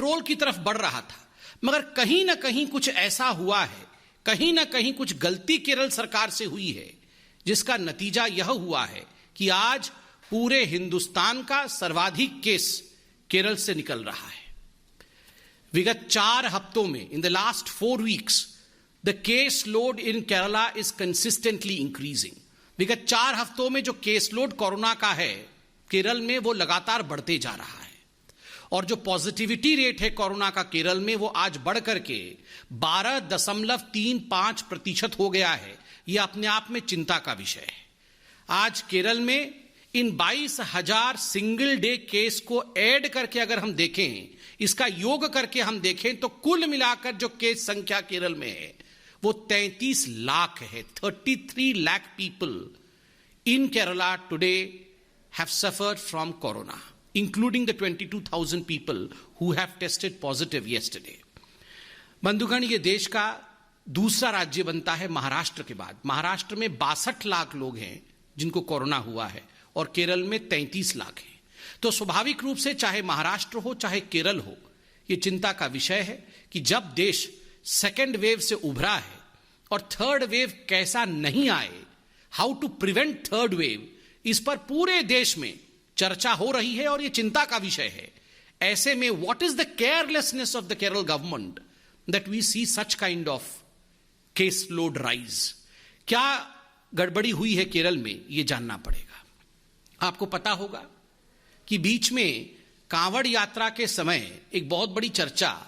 Control की तरफ बढ़ रहा था, मगर कहीं ना कहीं कुछ ऐसा हुआ है, कहीं ना कहीं कुछ गलती केरल सरकार से हुई है, जिसका नतीजा यह हुआ है कि आज पूरे हिंदुस्तान का सर्वाधिक केस केरल से निकल रहा है। विगत 4 हफ्तों में, in the last 4 weeks, the case load in Kerala is consistently increasing. विगत 4 हफ्तों में जो केस लोड कोरोना का है केरल में, वो लगातार बढ़ते जा रहा है। और जो पॉजिटिविटी रेट है कोरोना का केरल में, वो आज बढ़ करके 12.35% हो गया है। यह अपने आप में चिंता का विषय है। आज केरल में इन 22,000 सिंगल डे केस को ऐड करके अगर हम देखें, इसका योग करके हम देखें, तो कुल मिलाकर जो केस संख्या केरल में है वो 33 लाख है। 33 lakh people in Kerala today have suffered from corona, including the 22,000 people who have tested positive yesterday. बंधुगण, ये देश का दूसरा राज्य बनता है महाराष्ट्र के बाद। महाराष्ट्र में 62 लाख लोग हैं जिनको कोरोना हुआ है और केरल में 33 लाख हैं। तो स्वाभाविक रूप से चाहे महाराष्ट्र हो चाहे केरल हो, ये चिंता का विषय है कि जब देश सेकेंड वेव से उभरा है और थर्ड वेव कैसा नहीं आए, how to prevent third wave, इस पर पूरे देश में चर्चा हो रही है और यह चिंता का विषय है। ऐसे में what is the carelessness of the Kerala government that we see such kind of case load rise? क्या गड़बड़ी हुई है केरल में, यह जानना पड़ेगा। आपको पता होगा कि बीच में कांवड़ यात्रा के समय एक बहुत बड़ी चर्चा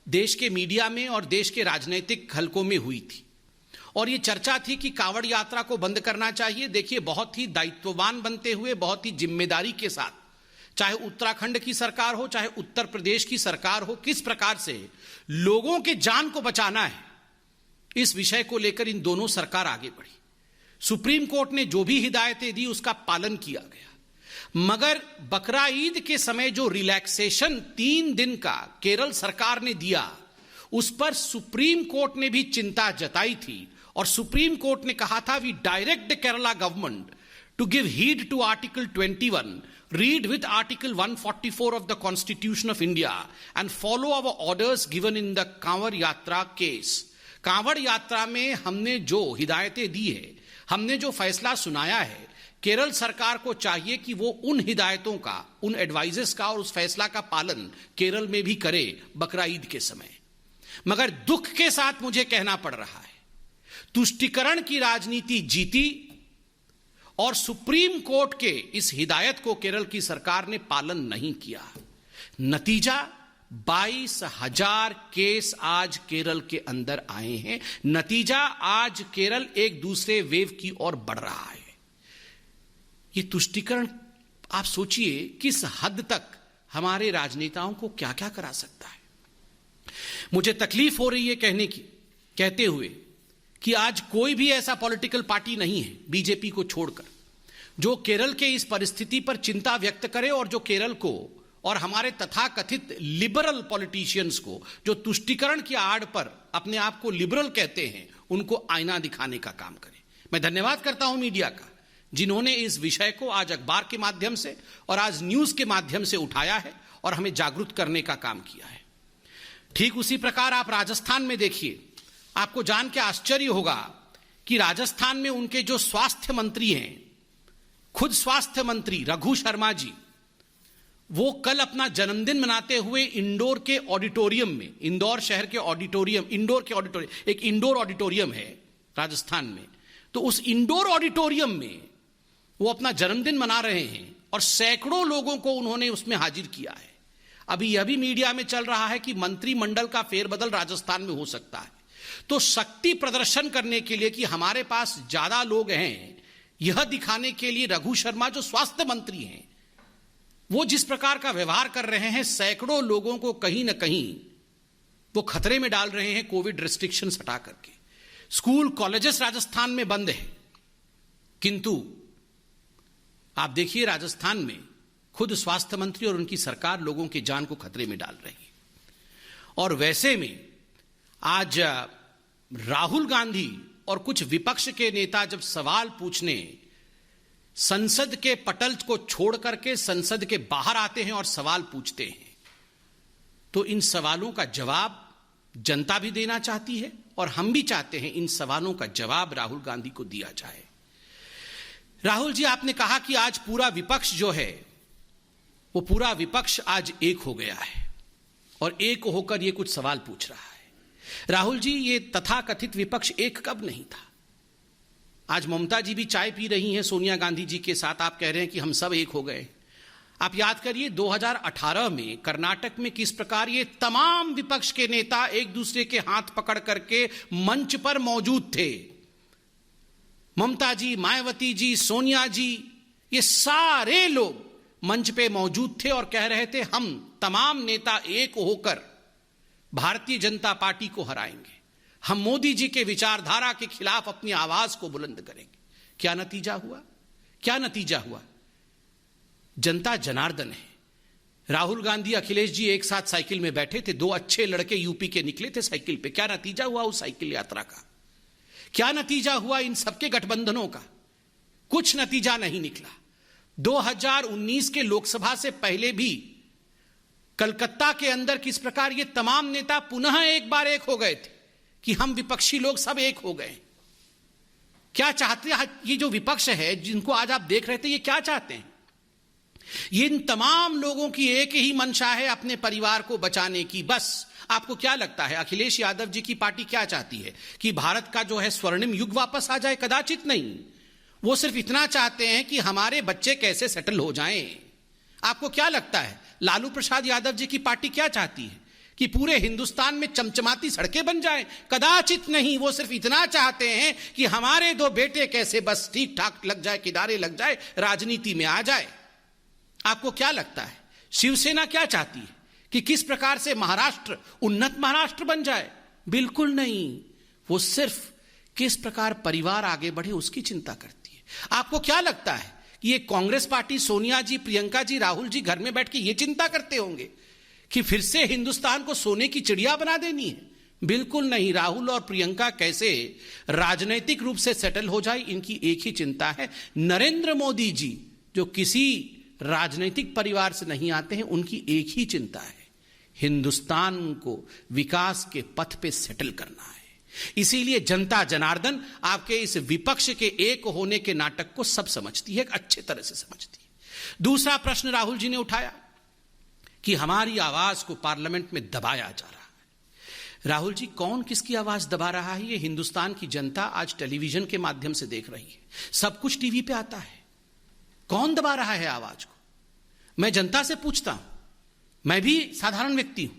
देश के मीडिया में और देश के राजनीतिक हलकों में हुई थी, और यह चर्चा थी कि कांवड़ यात्रा को बंद करना चाहिए। देखिए, बहुत ही दायित्ववान बनते हुए, बहुत ही जिम्मेदारी के साथ, चाहे उत्तराखंड की सरकार हो चाहे उत्तर प्रदेश की सरकार हो, किस प्रकार से लोगों के जान को बचाना है, इस विषय को लेकर इन दोनों सरकार आगे बढ़ी। सुप्रीम कोर्ट ने जो भी हिदायतें दी उसका पालन किया गया, मगर बकरा ईद के समय जो रिलैक्सेशन 3 दिन का केरल सरकार ने दिया, उस पर सुप्रीम कोर्ट ने भी चिंता जताई थी। और सुप्रीम कोर्ट ने कहा था, we direct the Kerala government to give heed to article 21, read with article 144 of the constitution of India and follow our orders given in the Kanwar Yatra case. Kanwar यात्रा में हमने जो हिदायतें दी है, हमने जो फैसला सुनाया है, केरल सरकार को चाहिए कि वो उन हिदायतों का, उन एडवाइजेस का और उस फैसला का पालन केरल में भी करे बकरा ईद के समय। मगर दुख के साथ मुझे कहना पड़ रहा है, तुष्टीकरण की राजनीति जीती और सुप्रीम कोर्ट के इस हिदायत को केरल की सरकार ने पालन नहीं किया। नतीजा 22,000 केस आज केरल के अंदर आए हैं। नतीजा आज केरल एक दूसरे वेव की ओर बढ़ रहा है। ये तुष्टीकरण, आप सोचिए किस हद तक हमारे राजनेताओं को क्या क्या करा सकता है। मुझे तकलीफ हो रही है कहते हुए कि आज कोई भी ऐसा पॉलिटिकल पार्टी नहीं है, बीजेपी को छोड़कर, जो केरल के इस परिस्थिति पर चिंता व्यक्त करे और जो केरल को और हमारे तथाकथित लिबरल पॉलिटिशियंस को, जो तुष्टीकरण की आड़ पर अपने आप को लिबरल कहते हैं, उनको आईना दिखाने का काम करे। मैं धन्यवाद करता हूं मीडिया का, जिन्होंने इस विषय को आज अखबार के माध्यम से और आज न्यूज के माध्यम से उठाया है और हमें जागरूक करने का काम किया है। ठीक उसी प्रकार आप राजस्थान में देखिए, आपको जान के आश्चर्य होगा कि राजस्थान में उनके जो स्वास्थ्य मंत्री हैं, खुद स्वास्थ्य मंत्री रघु शर्मा जी, वो कल अपना जन्मदिन मनाते हुए इंदौर के ऑडिटोरियम में, इंदौर शहर के ऑडिटोरियम, एक इंडोर ऑडिटोरियम है राजस्थान में, तो उस इंडोर ऑडिटोरियम में वो अपना जन्मदिन मना रहे हैं और सैकड़ों लोगों को उन्होंने उसमें हाजिर किया है। अभी यह भी मीडिया में चल रहा है कि मंत्रिमंडल का फेरबदल राजस्थान में हो सकता है। तो शक्ति प्रदर्शन करने के लिए कि हमारे पास ज्यादा लोग हैं, यह दिखाने के लिए रघु शर्मा जो स्वास्थ्य मंत्री हैं, वो जिस प्रकार का व्यवहार कर रहे हैं, सैकड़ों लोगों को कहीं ना कहीं वो खतरे में डाल रहे हैं कोविड रिस्ट्रिक्शंस हटा करके। स्कूल कॉलेजेस राजस्थान में बंद है, किंतु आप देखिए राजस्थान में खुद स्वास्थ्य मंत्री और उनकी सरकार लोगों की जान को खतरे में डाल रही है। और वैसे में आज राहुल गांधी और कुछ विपक्ष के नेता जब सवाल पूछने संसद के पटल को छोड़ करके संसद के बाहर आते हैं और सवाल पूछते हैं, तो इन सवालों का जवाब जनता भी देना चाहती है और हम भी चाहते हैं इन सवालों का जवाब राहुल गांधी को दिया जाए। राहुल जी, आपने कहा कि आज पूरा विपक्ष जो है वो पूरा विपक्ष आज एक हो गया है और एक होकर ये कुछ सवाल पूछ रहा है। राहुल जी, ये तथाकथित विपक्ष एक कब नहीं था? आज ममता जी भी चाय पी रही हैं सोनिया गांधी जी के साथ, आप कह रहे हैं कि हम सब एक हो गए। आप याद करिए 2018 में कर्नाटक में किस प्रकार ये तमाम विपक्ष के नेता एक दूसरे के हाथ पकड़ करके मंच पर मौजूद थे। ममता जी, मायावती जी, सोनिया जी, ये सारे लोग मंच पे मौजूद थे और कह रहे थे हम तमाम नेता एक होकर भारतीय जनता पार्टी को हराएंगे, हम मोदी जी के विचारधारा के खिलाफ अपनी आवाज को बुलंद करेंगे। क्या नतीजा हुआ? क्या नतीजा हुआ? जनता जनार्दन है। राहुल गांधी, अखिलेश जी एक साथ साइकिल में बैठे थे, दो अच्छे लड़के यूपी के निकले थे साइकिल पे। क्या नतीजा हुआ उस साइकिल यात्रा का? क्या नतीजा हुआ इन सबके गठबंधनों का? कुछ नतीजा नहीं निकला। 2019 के लोकसभा से पहले भी कलकत्ता के अंदर किस प्रकार ये तमाम नेता पुनः एक बार एक हो गए थे कि हम विपक्षी लोग सब एक हो गए। क्या चाहते हैं ये जो विपक्ष है जिनको आज आप देख रहे थे, ये क्या चाहते हैं? ये इन तमाम लोगों की एक ही मंशा है अपने परिवार को बचाने की। बस आपको क्या लगता है अखिलेश यादव जी की पार्टी क्या चाहती है कि भारत का जो है स्वर्णिम युग वापस आ जाए? कदाचित नहीं। वो सिर्फ इतना चाहते हैं कि हमारे बच्चे कैसे सेटल हो जाएं। आपको क्या लगता है लालू प्रसाद यादव जी की पार्टी क्या चाहती है कि पूरे हिंदुस्तान में चमचमाती सड़कें बन जाएं? कदाचित नहीं। वो सिर्फ इतना चाहते हैं कि हमारे दो बेटे कैसे बस ठीक ठाक लग जाए, किनारे लग जाए, राजनीति में आ जाए। आपको क्या लगता है शिवसेना क्या चाहती है कि किस प्रकार से महाराष्ट्र उन्नत महाराष्ट्र बन जाए? बिल्कुल नहीं। वो सिर्फ किस प्रकार परिवार आगे बढ़े उसकी चिंता करती है। आपको क्या लगता है कि ये कांग्रेस पार्टी, सोनिया जी, प्रियंका जी, राहुल जी घर में बैठ के ये चिंता करते होंगे कि फिर से हिंदुस्तान को सोने की चिड़िया बना देनी है? बिल्कुल नहीं। राहुल और प्रियंका कैसे राजनीतिक रूप से सेटल हो जाए, इनकी एक ही चिंता है। नरेंद्र मोदी जी जो किसी राजनीतिक परिवार से नहीं आते हैं, उनकी एक ही चिंता है, हिंदुस्तान को विकास के पथ पे सेटल करना है। इसीलिए जनता जनार्दन आपके इस विपक्ष के एक होने के नाटक को सब समझती है, अच्छे तरह से समझती है। दूसरा प्रश्न राहुल जी ने उठाया कि हमारी आवाज को पार्लियामेंट में दबाया जा रहा है। राहुल जी, कौन किसकी आवाज दबा रहा है? ये हिंदुस्तान की जनता आज टेलीविजन के माध्यम से देख रही है, सब कुछ टीवी पे आता है। कौन दबा रहा है आवाज को? मैं जनता से पूछता हूं, मैं भी साधारण व्यक्ति हूं।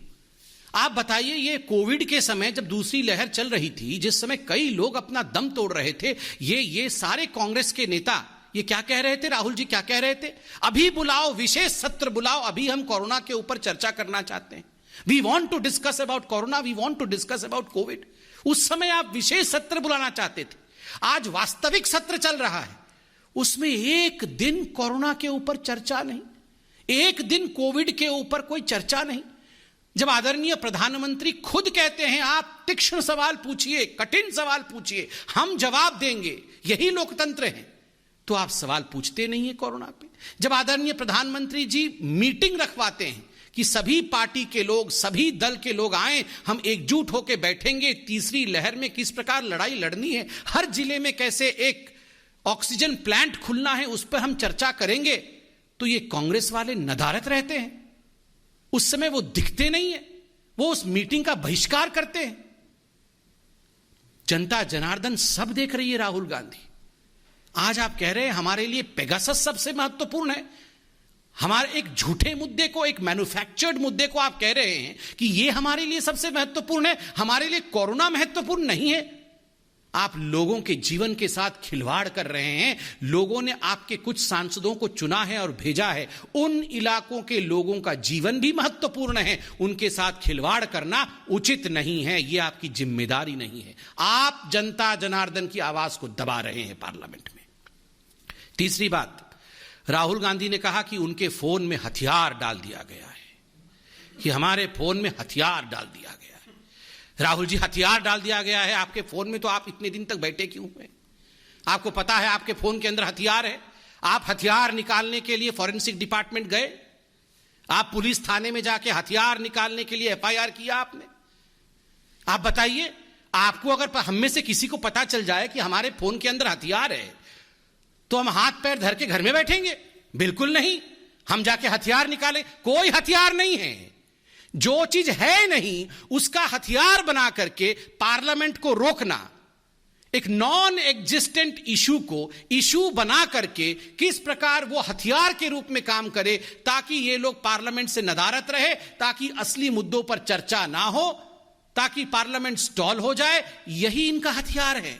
आप बताइए, ये कोविड के समय जब दूसरी लहर चल रही थी, जिस समय कई लोग अपना दम तोड़ रहे थे, ये सारे कांग्रेस के नेता ये क्या कह रहे थे? राहुल जी क्या कह रहे थे? अभी बुलाओ, विशेष सत्र बुलाओ, अभी हम कोरोना के ऊपर चर्चा करना चाहते हैं। We want to discuss about corona, we want to discuss about Covid. उस समय आप विशेष सत्र बुलाना चाहते थे। आज वास्तविक सत्र चल रहा है, उसमें एक दिन कोरोना के ऊपर चर्चा नहीं, एक दिन कोविड के ऊपर कोई चर्चा नहीं। जब आदरणीय प्रधानमंत्री खुद कहते हैं आप तीक्ष्ण सवाल पूछिए, कठिन सवाल पूछिए, हम जवाब देंगे, यही लोकतंत्र है, तो आप सवाल पूछते नहीं है कोरोना पे। जब आदरणीय प्रधानमंत्री जी मीटिंग रखवाते हैं कि सभी पार्टी के लोग, सभी दल के लोग आए, हम एकजुट होकर बैठेंगे, तीसरी लहर में किस प्रकार लड़ाई लड़नी है, हर जिले में कैसे एक ऑक्सीजन प्लांट खुलना है, उस पर हम चर्चा करेंगे, तो ये कांग्रेस वाले नदारत रहते हैं। उस समय वो दिखते नहीं है, वो उस मीटिंग का बहिष्कार करते हैं। जनता जनार्दन सब देख रही है राहुल गांधी। आज आप कह रहे हैं हमारे लिए पेगासस सबसे महत्वपूर्ण है। हमारे एक झूठे मुद्दे को, एक मैन्युफैक्चर्ड मुद्दे को आप कह रहे हैं कि ये हमारे लिए सबसे महत्वपूर्ण है, हमारे लिए कोरोना महत्वपूर्ण नहीं है। आप लोगों के जीवन के साथ खिलवाड़ कर रहे हैं। लोगों ने आपके कुछ सांसदों को चुना है और भेजा है, उन इलाकों के लोगों का जीवन भी महत्वपूर्ण है, उनके साथ खिलवाड़ करना उचित नहीं है, यह आपकी जिम्मेदारी नहीं है। आप जनता जनार्दन की आवाज को दबा रहे हैं पार्लियामेंट में। तीसरी बात, राहुल गांधी ने कहा कि उनके फोन में हथियार डाल दिया गया है, कि हमारे फोन में हथियार डाल दिया गया है। राहुल जी, हथियार डाल दिया गया है आपके फोन में, तो आप इतने दिन तक बैठे क्यों हुए? आपको पता है आपके फोन के अंदर हथियार है, आप हथियार निकालने के लिए फॉरेंसिक डिपार्टमेंट गए, आप पुलिस थाने में जाके हथियार निकालने के लिए एफआईआर किया आपने? आप बताइए, आपको अगर हम में से किसी को पता चल जाए कि हमारे फोन के अंदर हथियार है तो हम हाथ पैर धर के घर में बैठेंगे? बिल्कुल नहीं। हम जाके हथियार निकालें? कोई हथियार नहीं है। जो चीज है नहीं उसका हथियार बना करके पार्लियामेंट को रोकना, एक नॉन एग्जिस्टेंट इशू को इशू बना करके किस प्रकार वो हथियार के रूप में काम करे ताकि ये लोग पार्लियामेंट से नदारत रहे, ताकि असली मुद्दों पर चर्चा ना हो, ताकि पार्लियामेंट स्टॉल हो जाए, यही इनका हथियार है।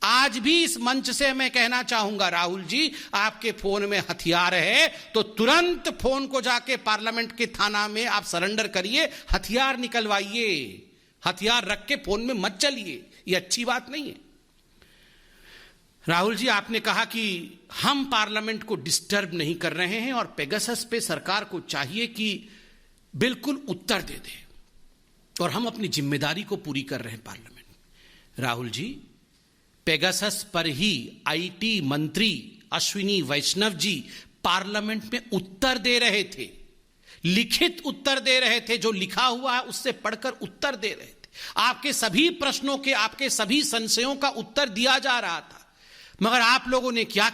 आज भी इस मंच से मैं कहना चाहूंगा, राहुल जी, आपके फोन में हथियार है तो तुरंत फोन को जाके पार्लियामेंट के थाना में आप सरेंडर करिए, हथियार निकलवाइए। हथियार रख के फोन में मत चलिए, ये अच्छी बात नहीं है। राहुल जी, आपने कहा कि हम पार्लियामेंट को डिस्टर्ब नहीं कर रहे हैं और पेगासस पे सरकार को चाहिए कि बिल्कुल उत्तर दे दे और हम अपनी जिम्मेदारी को पूरी कर रहे हैं पार्लियामेंट। राहुल जी, पेगासस पर ही आईटी मंत्री अश्विनी वैष्णव जी पार्लियामेंट में उत्तर दे रहे थे, लिखित उत्तर दे रहे थे। जो लिखा हुआ है उससे पढ़कर उत्तर दे रहे थे। आपके सभी प्रश्नों के, आपके सभी संशयों का उत्तर दिया जा रहा था। मगर आप लोगों ने क्या